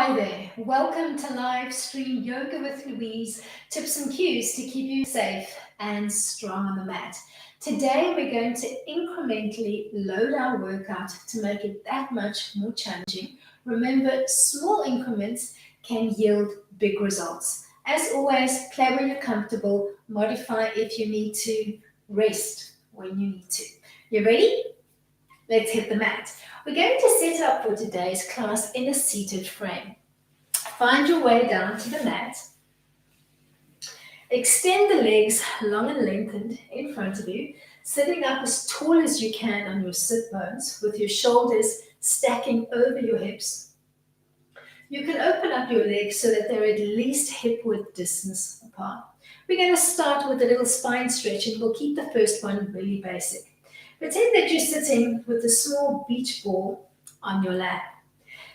Hi there, welcome to live stream Yoga with Louise, tips and cues to keep you safe and strong on the mat. Today we're going to incrementally load our workout to make it that much more challenging. Remember, small increments can yield big results. As always, play when you're comfortable, modify if you need to, rest when you need to. You ready? Let's hit the mat. We're going to set up for today's class in a seated frame. Find your way down to the mat. Extend the legs long and lengthened in front of you, sitting up as tall as you can on your sit bones with your shoulders stacking over your hips. You can open up your legs so that they're at least hip width distance apart. We're going to start with a little spine stretch and we'll keep the first one really basic. Pretend that you're sitting with a small beach ball on your lap.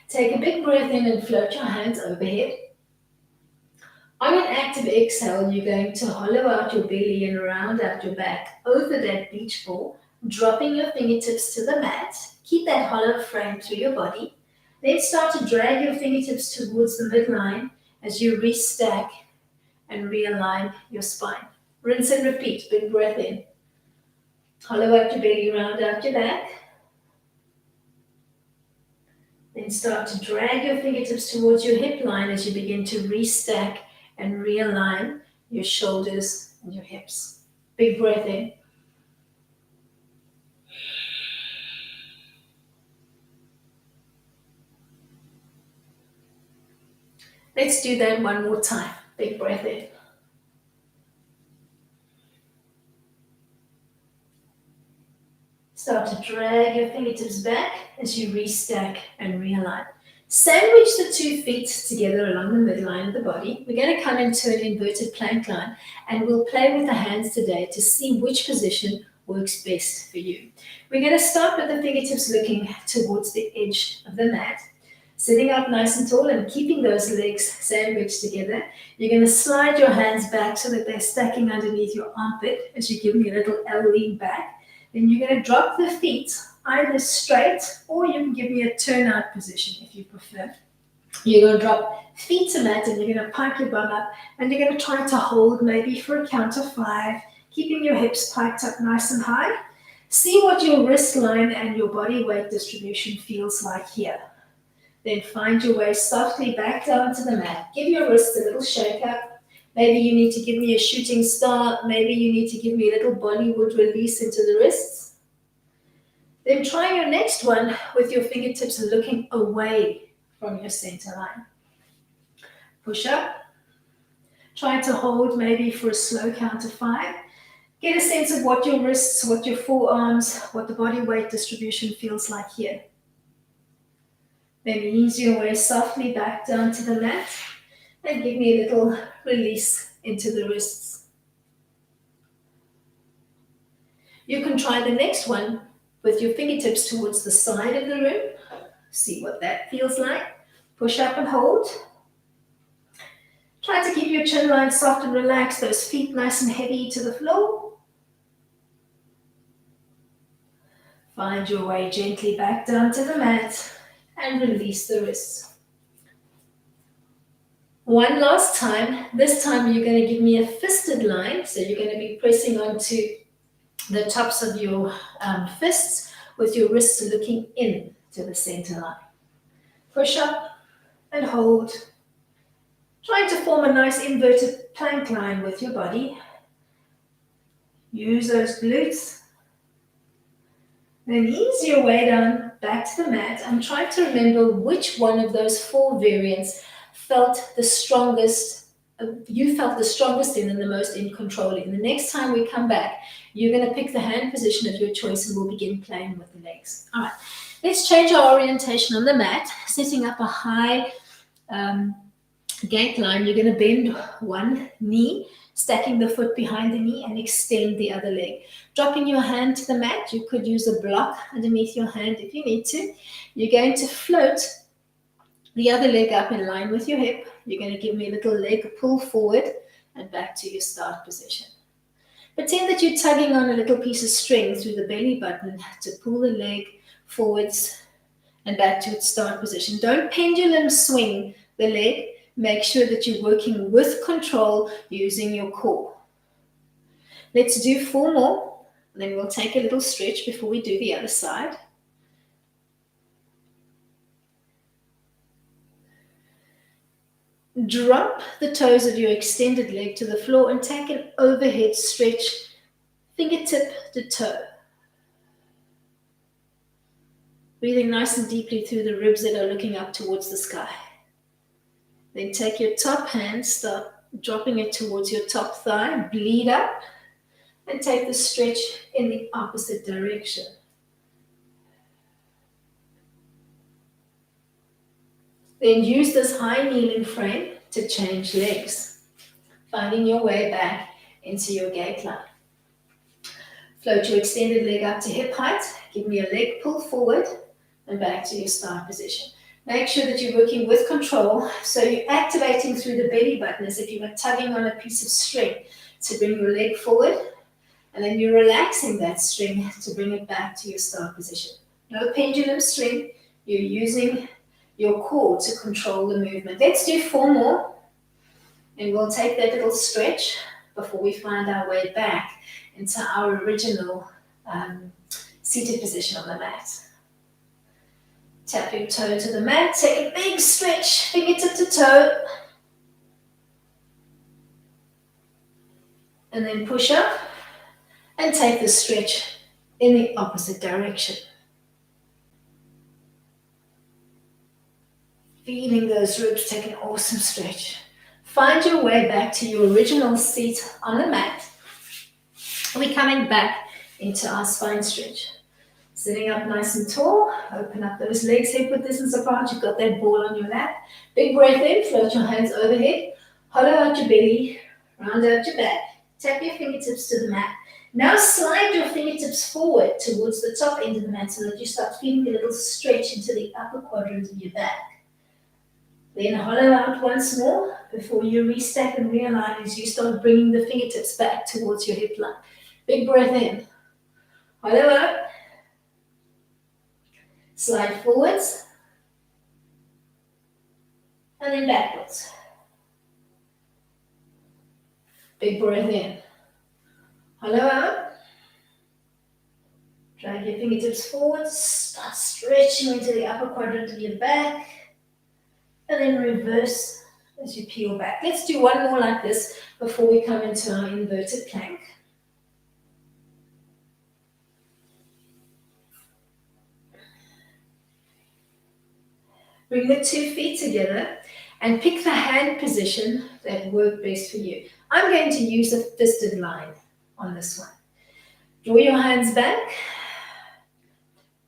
Take a big breath in and float your hands overhead. On an active exhale, you're going to hollow out your belly and round out your back over that beach ball, dropping your fingertips to the mat. Keep that hollow frame through your body. Then start to drag your fingertips towards the midline as you restack and realign your spine. Rinse and repeat. Big breath in. Hollow out your belly, round out your back. Then start to drag your fingertips towards your hip line as you begin to restack and realign your shoulders and your hips. Big breath in. Let's do that one more time. Big breath in. Start to drag your fingertips back as you restack and realign. Sandwich the 2 feet together along the midline of the body. We're going to come into an inverted plank line and we'll play with the hands today to see which position works best for you. We're going to start with the fingertips looking towards the edge of the mat. Sitting up nice and tall and keeping those legs sandwiched together. You're going to slide your hands back so that they're stacking underneath your armpit as you give me a little L lean back. Then you're going to drop the feet either straight or you can give me a turnout position if you prefer. You're going to drop feet to mat and you're going to pike your bum up and you're going to try to hold maybe for a count of 5, keeping your hips piked up nice and high. See what your wrist line and your body weight distribution feels like here. Then find your way softly back down to the mat. Give your wrists a little shake up. Maybe you need to give me a shooting star. Maybe you need to give me a little Bollywood release into the wrists. Then try your next one with your fingertips looking away from your center line. Push up. Try to hold maybe for a slow count of 5. Get a sense of what your wrists, what your forearms, what the body weight distribution feels like here. Then ease your way softly back down to the mat and give me a little release into the wrists. You can try the next one with your fingertips towards the side of the room. See what that feels like. Push up and hold. Try to keep your chin line soft and relaxed, those feet nice and heavy to the floor. Find your way gently back down to the mat and release the wrists. One last time. This time you're going to give me a fisted line. So you're going to be pressing onto the tops of your fists with your wrists looking in to the center line. Push up and hold. Trying to form a nice inverted plank line with your body. Use those glutes. Then ease your way down back to the mat and try to remember which one of those 4 variants you felt the strongest in and the most in control in. The next time we come back, you're going to pick the hand position of your choice and we'll begin playing with the legs. All right, let's change our orientation on the mat, setting up a high gate line. You're going to bend one knee, stacking the foot behind the knee and extend the other leg. Dropping your hand to the mat, you could use a block underneath your hand if you need to. You're going to float the other leg up in line with your hip. You're going to give me a little leg pull forward and back to your start position. Pretend that you're tugging on a little piece of string through the belly button to pull the leg forwards and back to its start position. Don't pendulum swing the leg. Make sure that you're working with control using your core. Let's do 4 more, and then we'll take a little stretch before we do the other side. Drop the toes of your extended leg to the floor and take an overhead stretch, fingertip to toe. Breathing nice and deeply through the ribs that are looking up towards the sky. Then take your top hand, start dropping it towards your top thigh, bleed up, and take the stretch in the opposite direction. Then use this high kneeling frame to change legs, finding your way back into your gate line. Float your extended leg up to hip height, give me a leg pull forward, and back to your start position. Make sure that you're working with control, so you're activating through the belly button as if you were tugging on a piece of string to bring your leg forward, and then you're relaxing that string to bring it back to your start position. No pendulum swing, you're using your core to control the movement. Let's do 4 more, and we'll take that little stretch before we find our way back into our original seated position on the mat. Tap your toe to the mat, take a big stretch, fingertip to toe, and then push up and take the stretch in the opposite direction. Feeling those ribs, take an awesome stretch. Find your way back to your original seat on the mat. We're coming back into our spine stretch. Sitting up nice and tall, open up those legs, hip width distance apart. You've got that ball on your lap. Big breath in, float your hands overhead, hollow out your belly, round out your back. Tap your fingertips to the mat. Now slide your fingertips forward towards the top end of the mat so that you start feeling a little stretch into the upper quadrant of your back. Then hollow out once more before you restack and realign as you start bringing the fingertips back towards your hip line. Big breath in. Hollow out. Slide forwards. And then backwards. Big breath in. Hollow out. Drag your fingertips forwards. Start stretching into the upper quadrant of your back. And then reverse as you peel back. Let's do 1 more like this before we come into our inverted plank. Bring the 2 feet together and pick the hand position that works best for you. I'm going to use a fisted line on this one. Draw your hands back.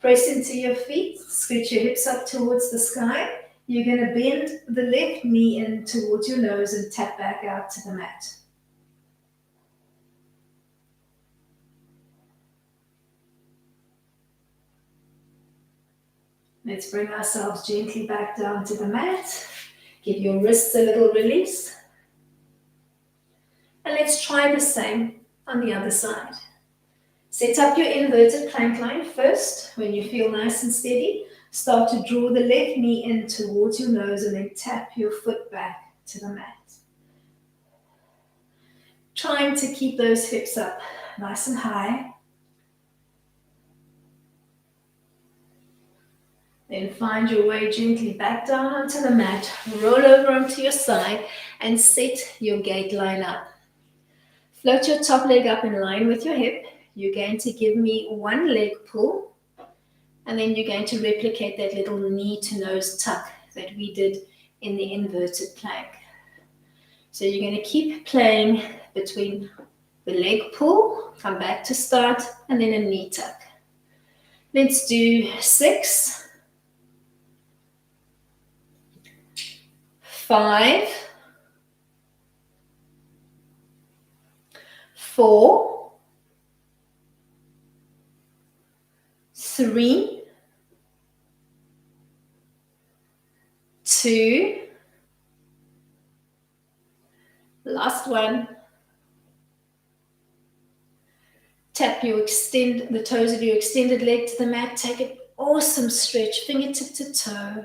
Press into your feet. Scooch your hips up towards the sky. You're going to bend the left knee in towards your nose and tap back out to the mat. Let's bring ourselves gently back down to the mat. Give your wrists a little release. And let's try the same on the other side. Set up your inverted plank line first. When you feel nice and steady, start to draw the left knee in towards your nose and then tap your foot back to the mat. Trying to keep those hips up nice and high. Then find your way gently back down onto the mat, roll over onto your side and set your gate line up. Float your top leg up in line with your hip. You're going to give me 1 leg pull and then you're going to replicate that little knee to nose tuck that we did in the inverted plank. So you're going to keep playing between the leg pull, come back to start, and then a knee tuck. Let's do 6, 5, 4, 3, 2, last one. Tap the toes of your extended leg to the mat. Take it Awesome stretch, fingertip to toe.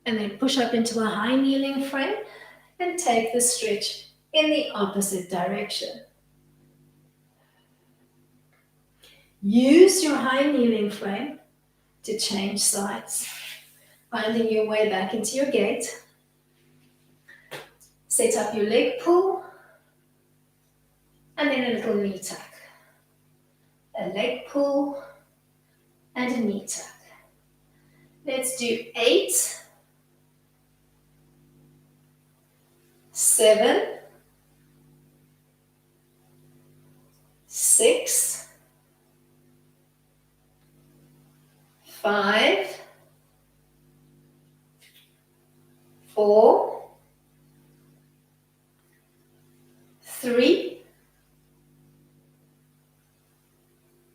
And then push up into a high kneeling frame and take the stretch in the opposite direction. Use your high kneeling frame to change sides. Finding your way back into your gate. Set up your leg pull and then a little knee tuck. A leg pull and a knee tuck. Let's do 8, 7, 6, 5, 4, 3,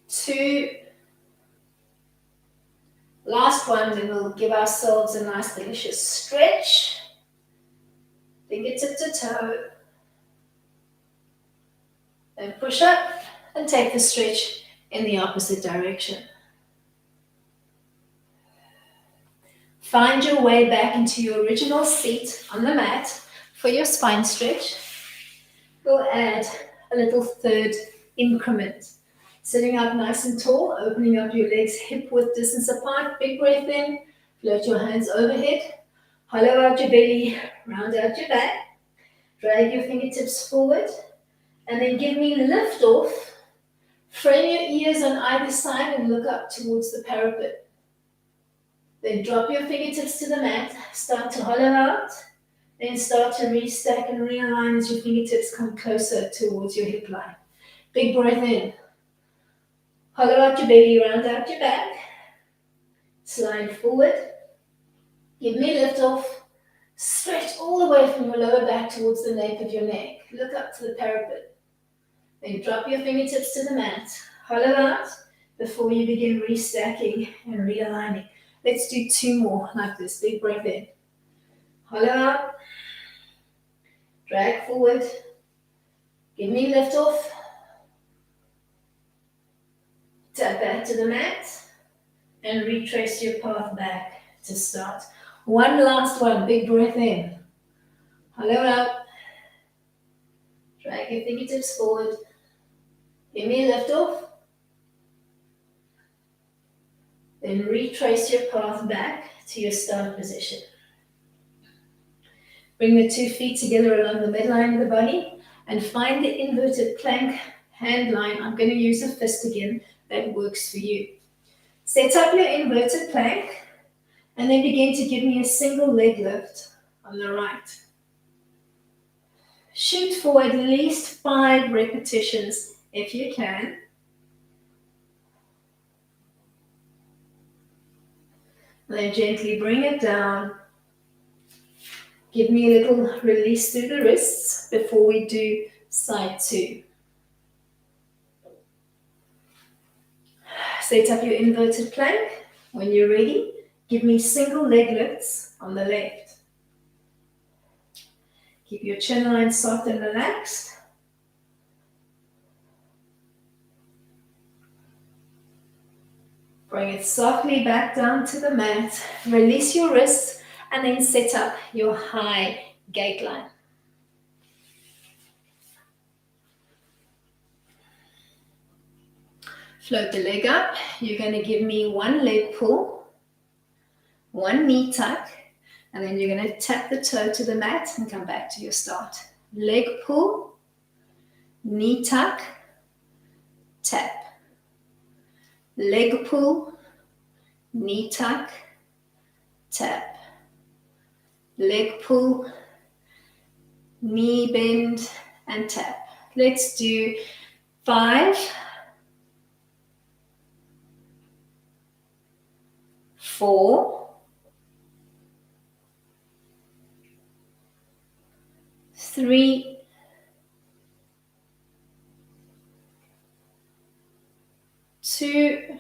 2, last one, then we'll give ourselves a nice delicious stretch. Fingertip to toe. Then push up and take the stretch in the opposite direction. Find your way back into your original seat on the mat for your spine stretch. We'll add a little third increment. Sitting up nice and tall, opening up your legs hip width distance apart. Big breath in, float your hands overhead. Hollow out your belly, round out your back. Drag your fingertips forward. And then give me lift off. Frame your ears on either side and look up towards the parapet. Then drop your fingertips to the mat. Start to hollow out. Then start to restack and realign as your fingertips come closer towards your hip line. Big breath in. Hollow out your belly, round out your back. Slide forward. Give me lift off. Stretch all the way from your lower back towards the nape of your neck. Look up to the parapet. Then drop your fingertips to the mat. Hollow out before you begin restacking and realigning. Let's do 2 more like this. Big breath in. Hollow out. Drag forward. Give me lift off. Tap back to the mat. And retrace your path back to start. One last one. Big breath in. Hollow out. Drag your fingertips forward. Give me a lift off. Then retrace your path back to your start position. Bring the 2 feet together along the midline of the body and find the inverted plank hand line. I'm going to use a fist again. That works for you. Set up your inverted plank and then begin to give me a single leg lift on the right. Shoot for at least 5 repetitions if you can. Then gently bring it down. Give me a little release through the wrists before we do side 2. Set up your inverted plank. When you're ready, give me single leg lifts on the left. Keep your chin line soft and relaxed. Bring it softly back down to the mat. Release your wrists and then set up your high gate line. Float the leg up. You're going to give me 1 leg pull, 1 knee tuck, and then you're going to tap the toe to the mat and come back to your start. Leg pull, knee tuck, tap. Leg pull, knee tuck, tap. Leg pull, knee bend, and tap. Let's do 5, 4, 3, 2,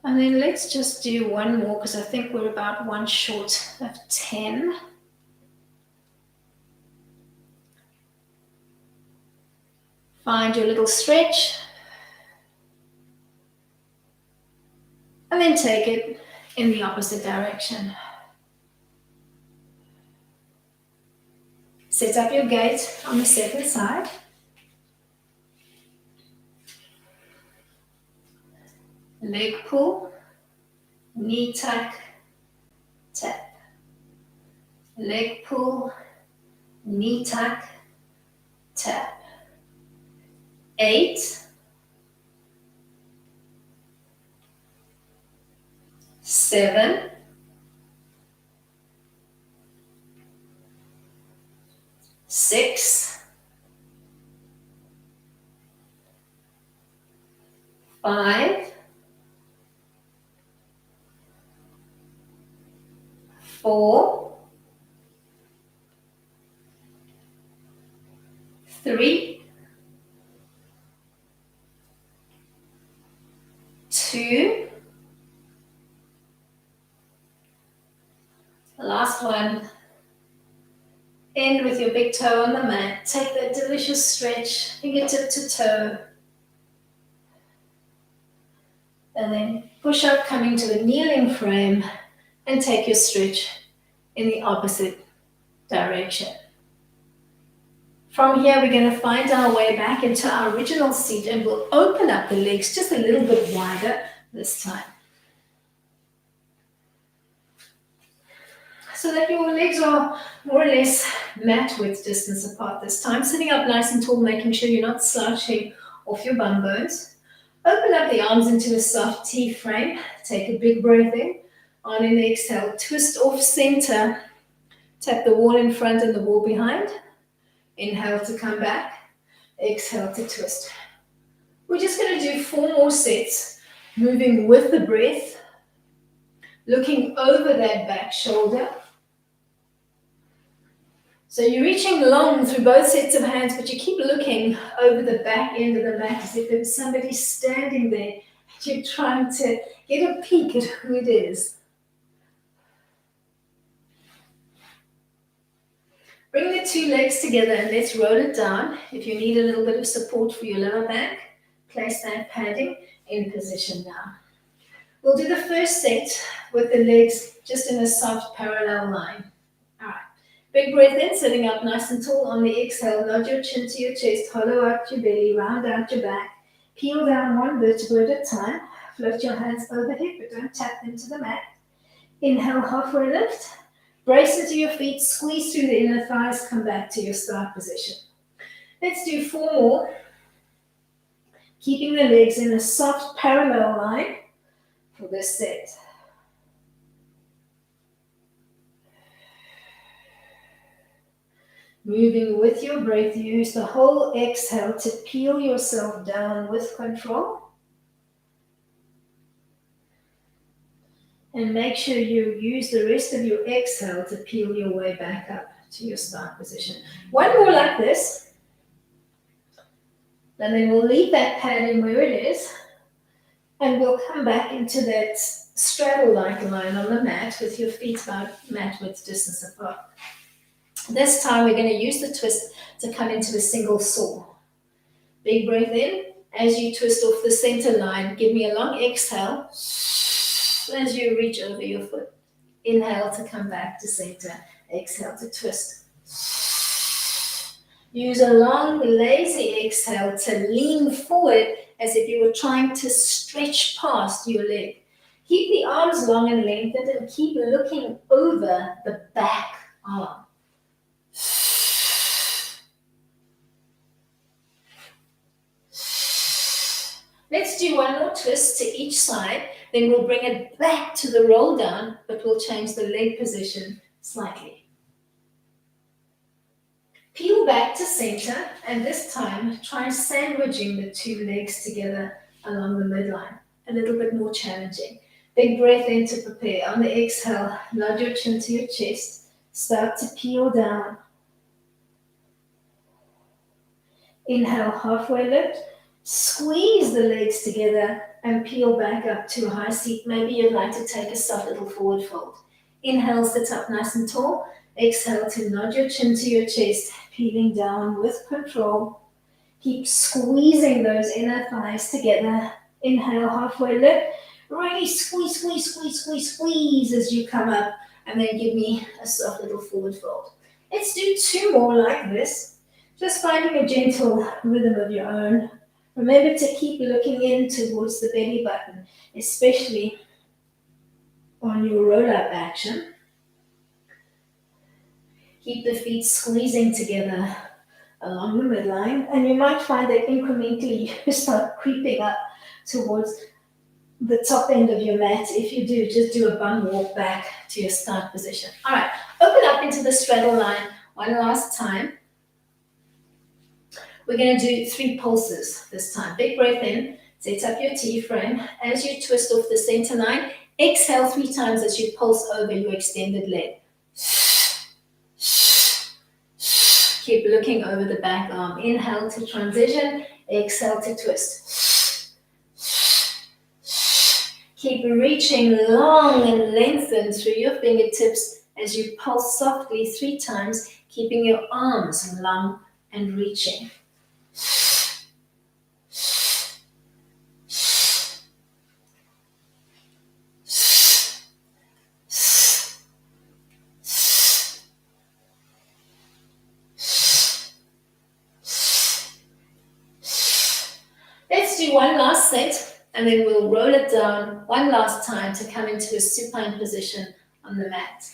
and then let's just do 1 more because I think we're about 1 short of 10. Find your little stretch. And then take it in the opposite direction. Set up your gait on the second side. Leg pull, knee tuck, tap. Leg pull, knee tuck, tap. 8, 7, 6, 5, 4, 3, 2, last one. End with your big toe on the mat. Take that delicious stretch, fingertip to toe. And then push up, coming to a kneeling frame, and take your stretch in the opposite direction. From here, we're going to find our way back into our original seat, and we'll open up the legs just a little bit wider this time, so that your legs are more or less mat width distance apart this time. Sitting up nice and tall, making sure you're not slouching off your bum bones. Open up the arms into a soft T frame. Take a big breath in. On an exhale, twist off center. Tap the wall in front and the wall behind. Inhale to come back. Exhale to twist. We're just going to do 4 more sets, moving with the breath, looking over that back shoulder. So you're reaching long through both sets of hands, but you keep looking over the back end of the mat as if there's somebody standing there and you're trying to get a peek at who it is. Bring the 2 legs together and let's roll it down. If you need a little bit of support for your lower back, place that padding in position now. We'll do the first set with the legs just in a soft parallel line. All right. Big breath in, sitting up nice and tall. On the exhale, nod your chin to your chest, hollow out your belly, round out your back. Peel down 1 vertebra at a time. Float your hands overhead, but don't tap them to the mat. Inhale, halfway lift. Brace into your feet, squeeze through the inner thighs, come back to your start position. Let's do 4 more. Keeping the legs in a soft parallel line for this set. Moving with your breath, use the whole exhale to peel yourself down with control. And make sure you use the rest of your exhale to peel your way back up to your start position. 1 more like this. And then we'll leave that padding where it is. And we'll come back into that straddle-like line on the mat with your feet about mat width distance apart. This time we're going to use the twist to come into a single saw. Big breath in. As you twist off the center line, give me a long exhale as you reach over your foot. Inhale to come back to center. Exhale to twist. Use a long, lazy exhale to lean forward as if you were trying to stretch past your leg. Keep the arms long and lengthened and keep looking over the back arm. Let's do 1 more twist to each side, then we'll bring it back to the roll down, but we'll change the leg position slightly. Peel back to center, and this time try sandwiching the 2 legs together along the midline. A little bit more challenging. Big breath in to prepare. On the exhale, nod your chin to your chest. Start to peel down. Inhale, halfway lift. Squeeze the legs together and peel back up to a high seat. Maybe you'd like to take a soft little forward fold. Inhale, sit up nice and tall. Exhale to nod your chin to your chest, peeling down with control. Keep squeezing those inner thighs together. Inhale, halfway lift. Really squeeze, squeeze, squeeze, squeeze, squeeze as you come up. And then give me a soft little forward fold. Let's do 2 more like this. Just finding a gentle rhythm of your own. Remember to keep looking in towards the belly button, especially on your roll-up action. Keep the feet squeezing together along the midline, and you might find that incrementally you start creeping up towards the top end of your mat. If you do, just do a bum walk back to your start position. All right, open up into the straddle line one last time. We're going to do 3 pulses this time. Big breath in, set up your T-frame. As you twist off the center line, exhale 3 times as you pulse over your extended leg. Keep looking over the back arm. Inhale to transition, exhale to twist. Keep reaching long and lengthen through your fingertips as you pulse softly 3 times, keeping your arms long and reaching. Let's do one last set, and then we'll roll it down one last time to come into a supine position on the mat.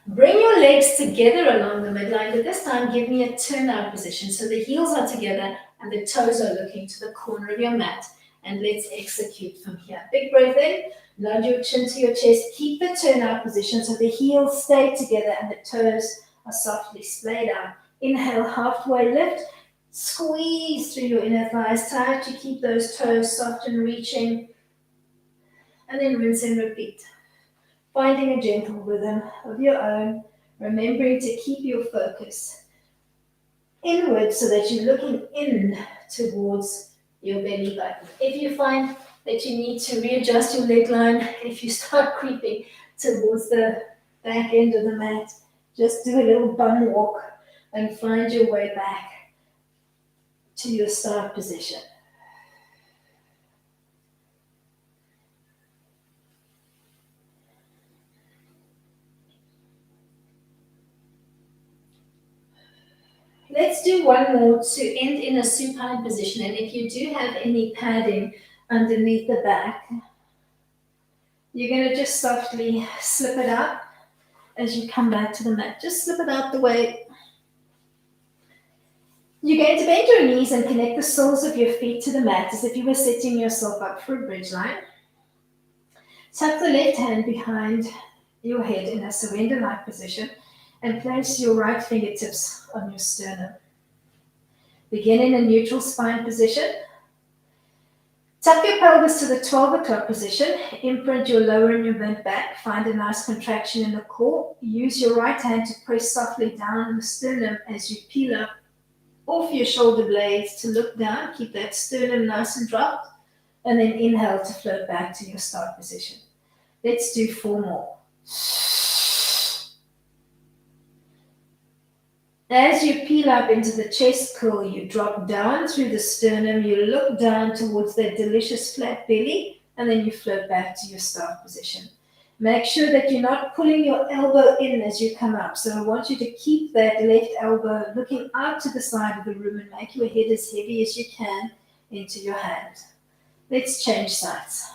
Bring your legs together along the midline, but this time give me a turnout position. So the heels are together and the toes are looking to the corner of your mat. And let's execute from here. Big breath in, nod your chin to your chest. Keep the turnout position so the heels stay together and the toes are softly splayed out. Inhale, halfway lift. Squeeze through your inner thighs tight to keep those toes soft and reaching. And then rinse and repeat. Finding a gentle rhythm of your own, remembering to keep your focus inward so that you're looking in towards your belly button. If you find that you need to readjust your leg line, if you start creeping towards the back end of the mat, just do a little bum walk and find your way back to your start position. Let's do one more to end in a supine position. And if you do have any padding underneath the back, you're going to just softly slip it out as you come back to the mat. Just slip it out the way. You're going to bend your knees and connect the soles of your feet to the mat as if you were setting yourself up for a bridge line. Tuck the left hand behind your head in a surrender-like position and place your right fingertips on your sternum. Begin in a neutral spine position. Tuck your pelvis to the 12 o'clock position. Imprint your lower and your bent back. Find a nice contraction in the core. Use your right hand to press softly down on the sternum as you peel up off your shoulder blades to look down. Keep that sternum nice and dropped. And then inhale to float back to your start position. Let's do 4 more. As you peel up into the chest curl, you drop down through the sternum, you look down towards that delicious flat belly, and then you float back to your start position. Make sure that you're not pulling your elbow in as you come up. So I want you to keep that left elbow looking out to the side of the room and make your head as heavy as you can into your hand. Let's change sides.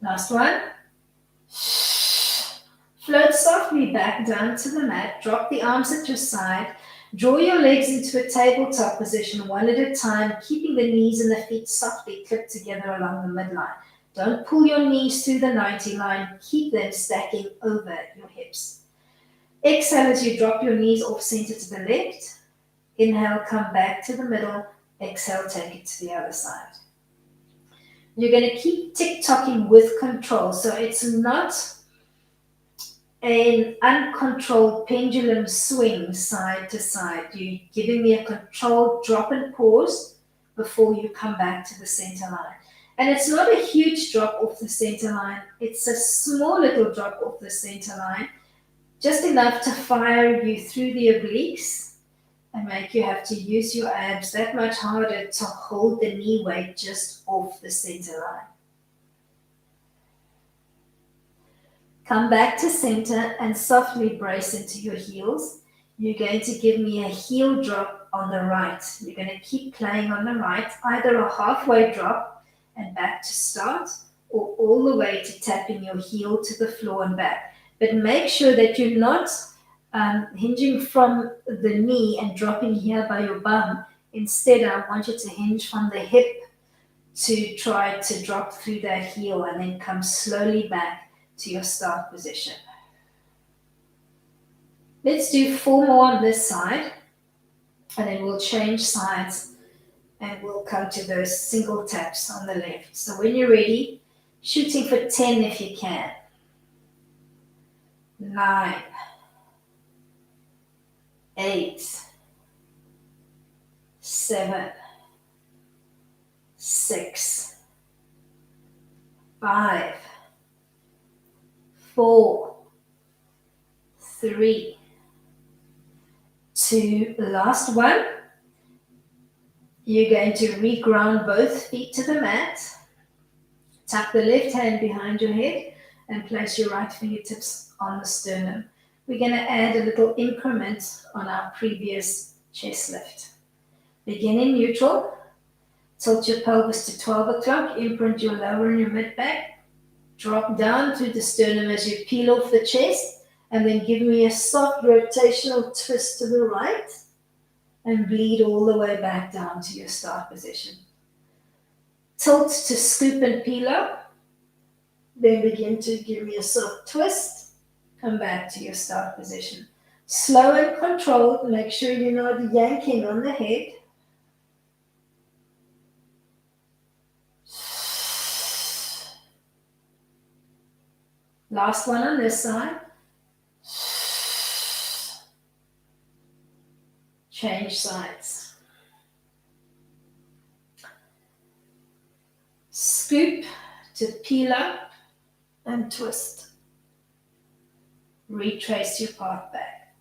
Last one. Float softly back down to the mat. Drop the arms at your side. Draw your legs into a tabletop position one at a time, keeping the knees and the feet softly clipped together along the midline. Don't pull your knees through the 90 line. Keep them stacking over your hips. Exhale as you drop your knees off center to the left. Inhale, come back to the middle. Exhale, take it to the other side. You're going to keep tick-tocking with control. So it's not an uncontrolled pendulum swing side to side. You're giving me a controlled drop and pause before you come back to the center line. And it's not a huge drop off the center line. It's a small little drop off the center line, just enough to fire you through the obliques and make you have to use your abs that much harder to hold the knee weight just off the center line. Come back to center and softly brace into your heels. You're going to give me a heel drop on the right. You're going to keep playing on the right, either a halfway drop and back to start, or all the way to tapping your heel to the floor and back. But make sure that you're not hinging from the knee and dropping here by your bum. Instead, I want you to hinge from the hip to try to drop through that heel and then come slowly back to your start position. Let's do 4 more on this side, and then we'll change sides and we'll come to those single taps on the left. So when you're ready, shooting for 10 if you can. 9, 8, 7, 6, 5, 4, 3, 2, last one. You're going to re-ground both feet to the mat. Tuck the left hand behind your head and place your right fingertips on the sternum. We're going to add a little increment on our previous chest lift. Begin in neutral. Tilt your pelvis to 12 o'clock. Imprint your lower and your mid back. Drop down through the sternum as you peel off the chest. And then give me a soft rotational twist to the right. And bleed all the way back down to your start position. Tilt to scoop and peel up. Then begin to give me a soft twist. Come back to your start position. Slow and controlled. Make sure you're not yanking on the head. Last one on this side. Change sides. Scoop to peel up and twist. Retrace your path back.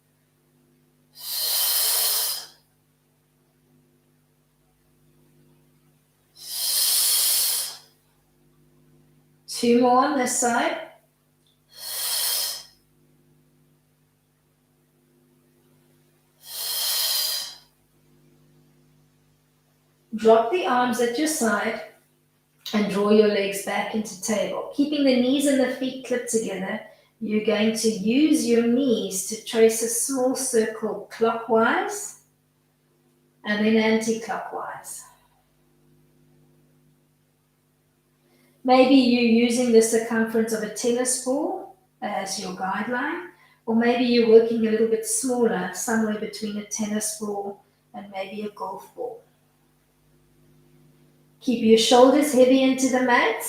2 more on this side. Drop the arms at your side and draw your legs back into table. Keeping the knees and the feet clipped together, you're going to use your knees to trace a small circle clockwise and then anti-clockwise. Maybe you're using the circumference of a tennis ball as your guideline, or maybe you're working a little bit smaller, somewhere between a tennis ball and maybe a golf ball. Keep your shoulders heavy into the mat.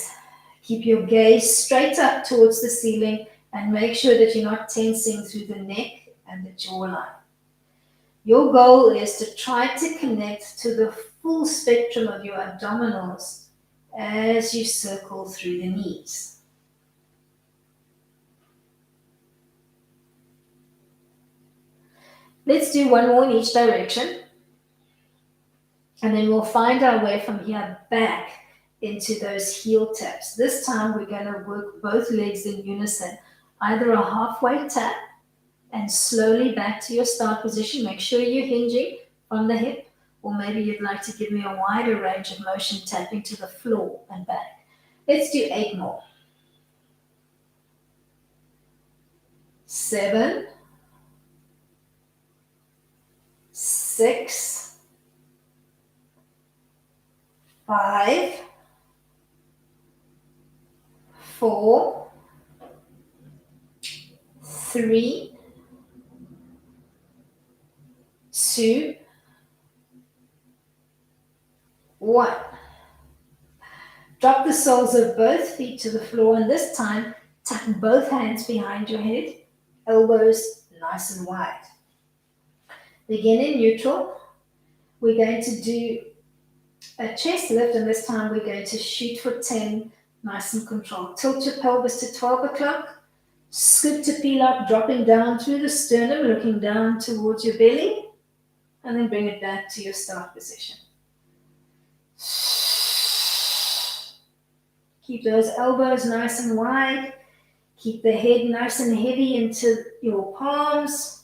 Keep your gaze straight up towards the ceiling and make sure that you're not tensing through the neck and the jawline. Your goal is to try to connect to the full spectrum of your abdominals as you circle through the knees. Let's do 1 more in each direction. And then we'll find our way from here back into those heel taps. This time we're going to work both legs in unison. Either a halfway tap and slowly back to your start position. Make sure you're hinging from the hip, or maybe you'd like to give me a wider range of motion, tapping to the floor and back. Let's do 8 more. 7, 6, 5, 4, 3, 2, 1. Drop the soles of both feet to the floor, and this time tuck both hands behind your head, elbows nice and wide. Begin in neutral. We're going to do a chest lift, and this time we're going to shoot for 10, nice and controlled. Tilt your pelvis to 12 o'clock. Scoop to peel up, dropping down through the sternum, looking down towards your belly, and then bring it back to your start position. Keep those elbows nice and wide. Keep the head nice and heavy into your palms.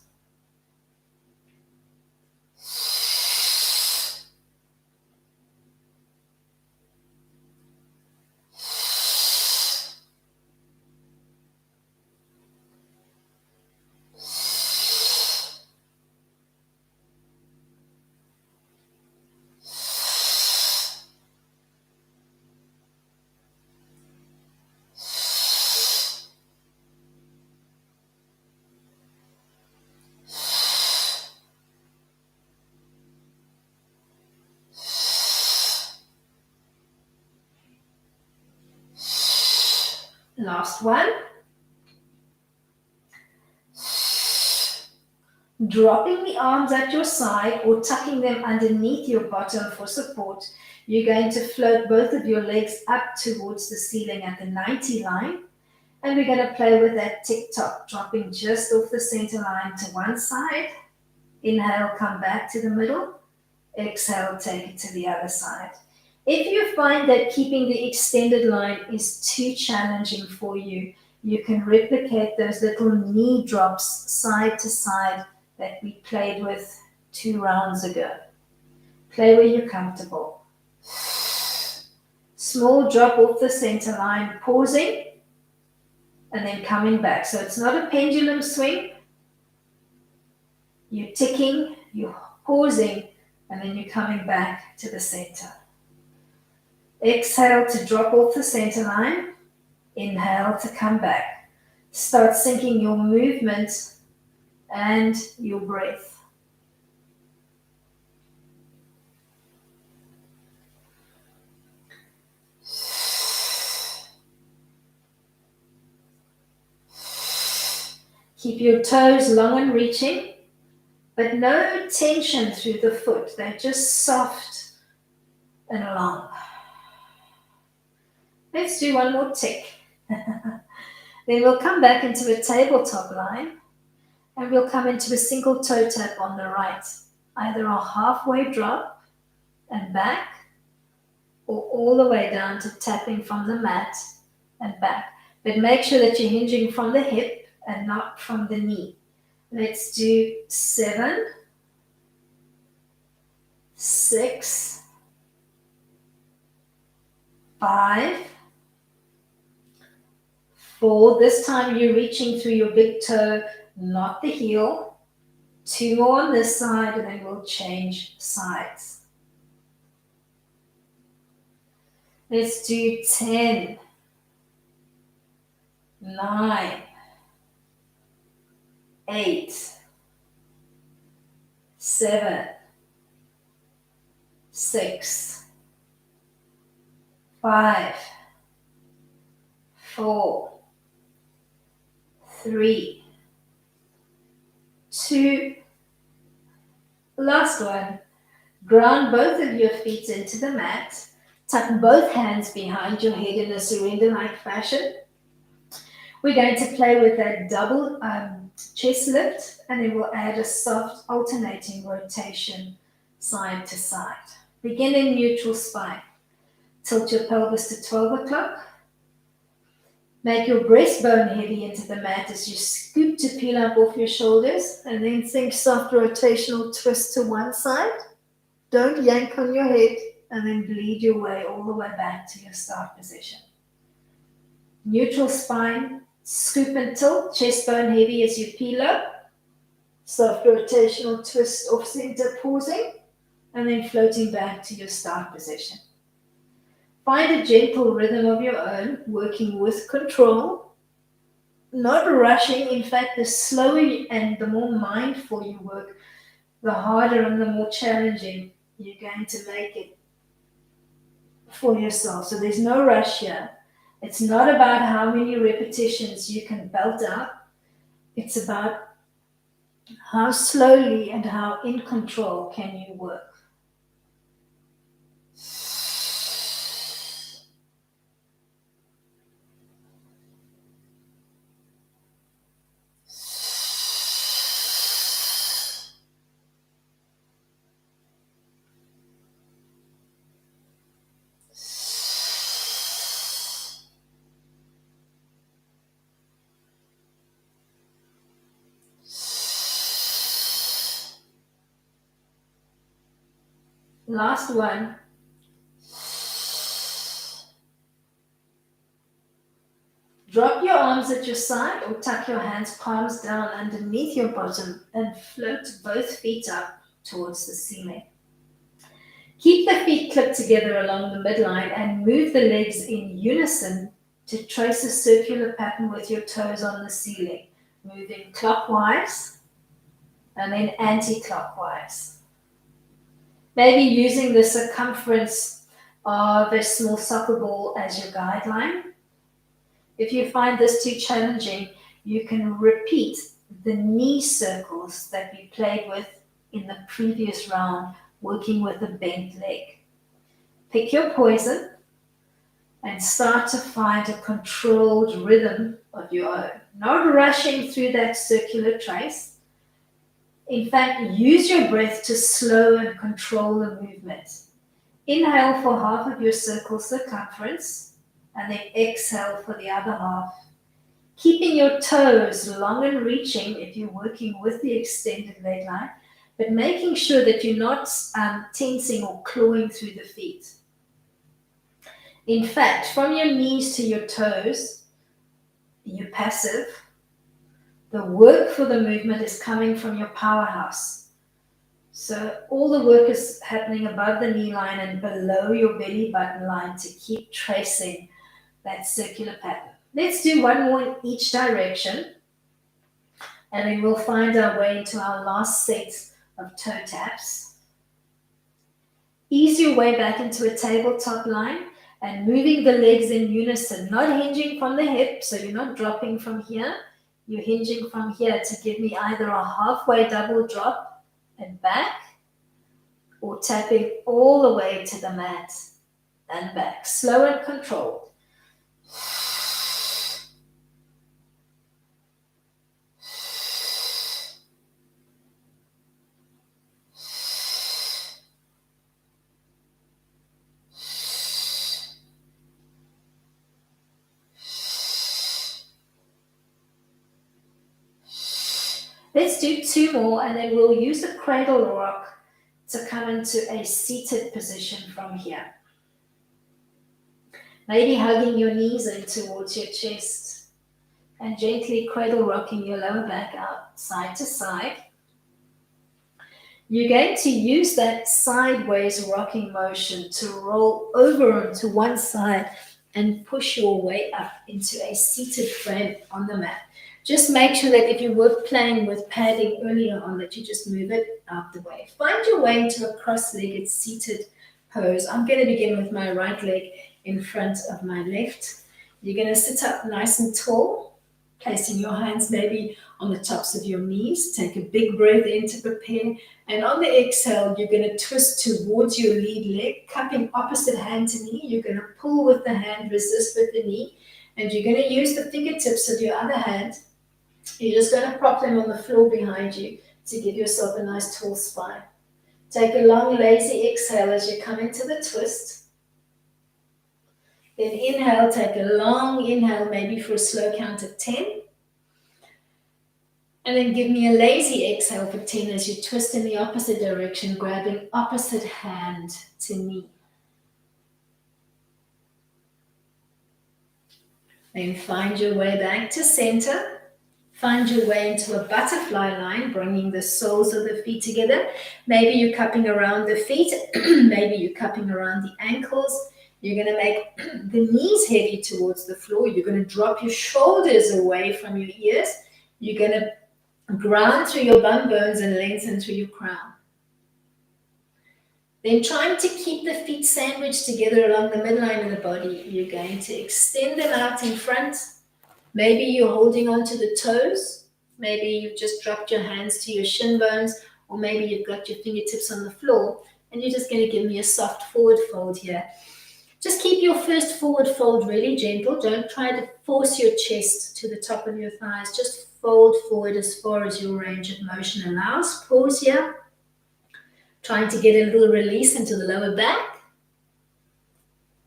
Last one. Dropping the arms at your side or tucking them underneath your bottom for support, you're going to float both of your legs up towards the ceiling at the 90 line. And we're going to play with that tick-tock, dropping just off the center line to one side. Inhale, come back to the middle. Exhale, take it to the other side. If you find that keeping the extended line is too challenging for you, you can replicate those little knee drops side to side that we played with 2 rounds ago. Play where you're comfortable. Small drop off the center line, pausing, and then coming back. So it's not a pendulum swing. You're ticking, you're pausing, and then you're coming back to the center. Exhale to drop off the center line. Inhale to come back. Start syncing your movement and your breath. Keep your toes long and reaching, but no tension through the foot. They're just soft and long. Let's do one more tick. Then we'll come back into a tabletop line, and we'll come into a single toe tap on the right. Either a halfway drop and back, or all the way down to tapping from the mat and back. But make sure that you're hinging from the hip and not from the knee. Let's do 7, 6, 5, 4. This time you're reaching through your big toe, not the heel. 2 more on this side, and then we'll change sides. Let's do 10, 9, 8, 7, 6, 5, 4, 3, 2. Last one. Ground both of your feet into the mat. Tuck both hands behind your head in a surrender-like fashion. We're going to play with that double chest lift, and then we'll add a soft alternating rotation side to side. Begin in neutral spine. Tilt your pelvis to 12 o'clock. Make your breastbone heavy into the mat as you scoop to peel up off your shoulders, and then think soft rotational twist to one side. Don't yank on your head, and then bleed your way all the way back to your start position. Neutral spine, scoop and tilt, chest bone heavy as you peel up. Soft rotational twist off center, pausing, and then floating back to your start position. Find a gentle rhythm of your own, working with control, not rushing. In fact, the slower and the more mindful you work, the harder and the more challenging you're going to make it. for yourself. So there's no rush here. It's not about how many repetitions you can belt out. It's about how slowly and how in control can you work. Last one. Drop your arms at your side or tuck your hands palms down underneath your bottom and float both feet up towards the ceiling. Keep the feet clipped together along the midline and move the legs in unison to trace a circular pattern with your toes on the ceiling, moving clockwise and then anti-clockwise. Maybe using the circumference of a small soccer ball as your guideline. If you find this too challenging, you can repeat the knee circles that we played with in the previous round, working with a bent leg. Pick your poison and start to find a controlled rhythm of your own, not rushing through that circular trace. In fact, use your breath to slow and control the movement. Inhale for half of your circle circumference, and then exhale for the other half. Keeping your toes long and reaching if you're working with the extended leg line, but making sure that you're not tensing or clawing through the feet. In fact, from your knees to your toes, you're passive. The work for the movement is coming from your powerhouse. So all the work is happening above the knee line and below your belly button line to keep tracing that circular pattern. Let's do one more in each direction, and then we'll find our way into our last set of toe taps. Ease your way back into a tabletop line and moving the legs in unison, not hinging from the hip, so you're not dropping from here. You're hinging from here to give me either a halfway double drop and back, or tapping all the way to the mat and back. Slow and controlled. Let's do two more, and then we'll use a cradle rock to come into a seated position from here. Maybe hugging your knees in towards your chest and gently cradle rocking your lower back out side to side. You're going to use that sideways rocking motion to roll over onto one side and push your way up into a seated frame on the mat. Just make sure that if you were playing with padding earlier on, that you just move it out the way. Find your way into a cross-legged seated pose. I'm going to begin with my right leg in front of my left. You're going to sit up nice and tall, placing your hands maybe on the tops of your knees. Take a big breath in to prepare. And on the exhale, you're going to twist towards your lead leg, cupping opposite hand to knee. You're going to pull with the hand, resist with the knee. And you're going to use the fingertips of your other hand. You're just going to prop them on the floor behind you to give yourself a nice tall spine. Take a long, lazy exhale as you come into the twist. Then inhale, take a long inhale, maybe for a slow count of 10. And then give me a lazy exhale for 10 as you twist in the opposite direction, grabbing opposite hand to knee. Then find your way back to center. Find your way into a butterfly line, bringing the soles of the feet together. Maybe you're cupping around the feet. Maybe you're cupping around the ankles. You're going to make the knees heavy towards the floor. You're going to drop your shoulders away from your ears. You're going to ground through your bum bones and lengthen through your crown. Then trying to keep the feet sandwiched together along the midline of the body, you're going to extend them out in front. Maybe you're holding onto the toes. Maybe you've just dropped your hands to your shin bones, or maybe you've got your fingertips on the floor, and you're just going to give me a soft forward fold here. Just keep your first forward fold really gentle. Don't try to force your chest to the top of your thighs. Just fold forward as far as your range of motion allows. Pause here. Trying to get a little release into the lower back.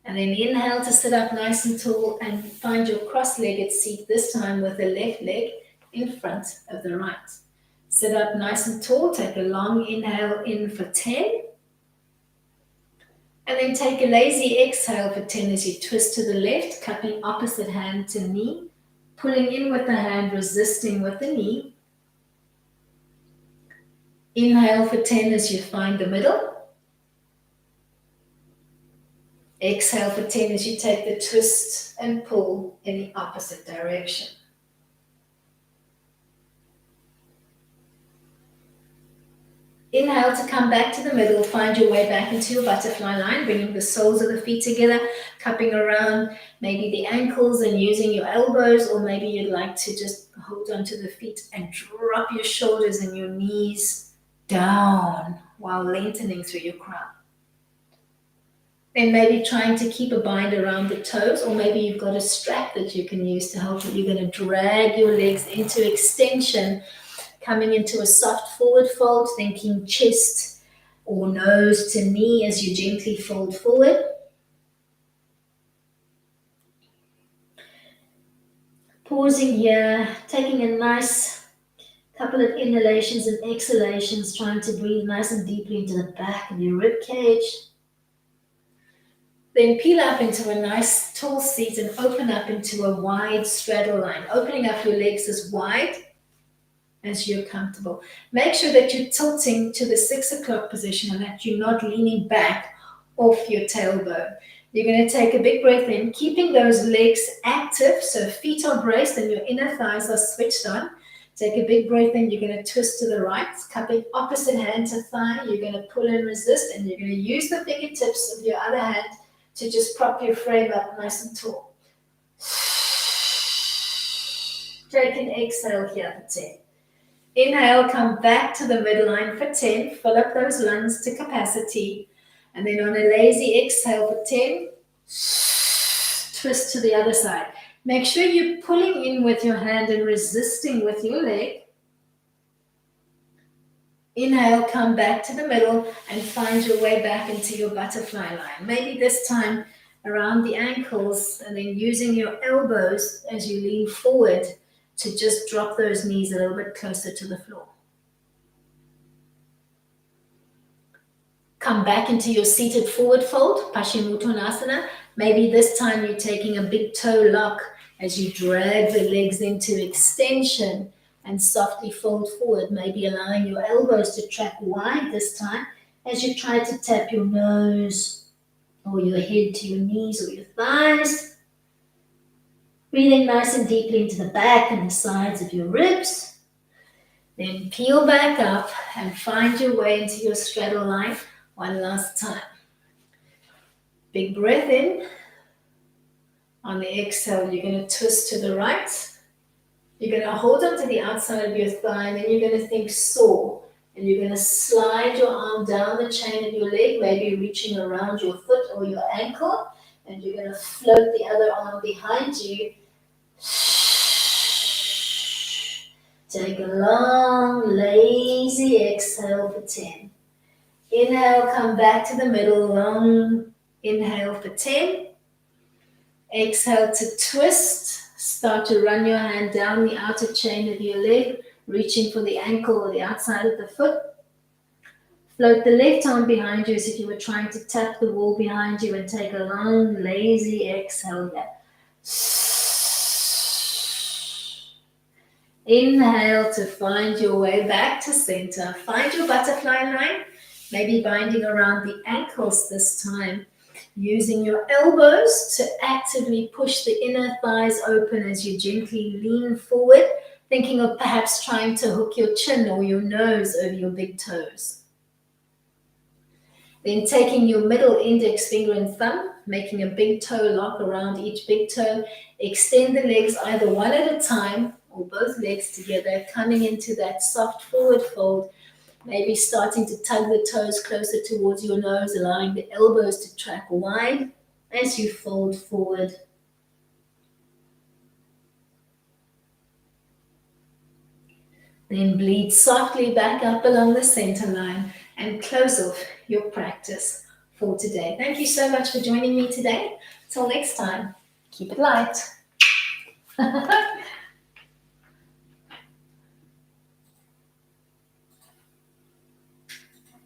And then inhale to sit up nice and tall and find your cross-legged seat, this time with the left leg in front of the right. Sit up nice and tall. Take a long inhale in for 10. And then take a lazy exhale for 10 as you twist to the left, cupping opposite hand to knee, pulling in with the hand, resisting with the knee. Inhale for 10 as you find the middle. Exhale for 10 as you take the twist and pull in the opposite direction. Inhale to come back to the middle, find your way back into your butterfly line, bringing the soles of the feet together, cupping around maybe the ankles and using your elbows, or maybe you'd like to just hold onto the feet and drop your shoulders and your knees down while lengthening through your crown. Then maybe trying to keep a bind around the toes, or maybe you've got a strap that you can use to help you. You're going to drag your legs into extension, coming into a soft forward fold, thinking chest or nose to knee as you gently fold forward. Pausing here, taking a nice couple of inhalations and exhalations, trying to breathe nice and deeply into the back of your rib cage. Then peel up into a nice tall seat and open up into a wide straddle line, opening up your legs as wide as you're comfortable. Make sure that you're tilting to the 6 o'clock position and that you're not leaning back off your tailbone. You're going to take a big breath in, keeping those legs active, so feet are braced and your inner thighs are switched on. Take a big breath in, you're going to twist to the right, cupping opposite hand to thigh. You're going to pull and resist, and you're going to use the fingertips of your other hand to just prop your frame up nice and tall. Take an exhale here for 10. Inhale, come back to the midline for 10. Fill up those lungs to capacity. And then on a lazy exhale for 10, twist to the other side. Make sure you're pulling in with your hand and resisting with your leg. Inhale, come back to the middle and find your way back into your butterfly line. Maybe this time around the ankles, and then using your elbows as you lean forward to just drop those knees a little bit closer to the floor. Come back into your seated forward fold, Paschimottanasana. Maybe this time you're taking a big toe lock as you drag the legs into extension and softly fold forward, maybe allowing your elbows to track wide this time as you try to tap your nose or your head to your knees or your thighs. Breathing nice and deeply into the back and the sides of your ribs. Then peel back up and find your way into your straddle line one last time. Big breath in. On the exhale, you're going to twist to the right. You're going to hold onto the outside of your thigh, and then you're going to think saw. And you're going to slide your arm down the chain of your leg, maybe reaching around your foot or your ankle. And you're going to float the other arm behind you. Take a long, lazy exhale for 10. Inhale, come back to the middle, long inhale for 10. Exhale to twist. Start to run your hand down the outer chain of your leg, reaching for the ankle or the outside of the foot. Float the left arm behind you as if you were trying to tap the wall behind you, and take a long, lazy exhale here. Inhale to find your way back to center. Find your butterfly line, maybe binding around the ankles this time, using your elbows to actively push the inner thighs open as you gently lean forward, thinking of perhaps trying to hook your chin or your nose over your big toes. Then taking your middle index finger and thumb, making a big toe lock around each big toe. Extend the legs either one at a time or both legs together, coming into that soft forward fold. Maybe starting to tug the toes closer towards your nose, allowing the elbows to track wide as you fold forward. Then bleed softly back up along the center line and close off your practice for today. Thank you so much for joining me today. Till next time, keep it light.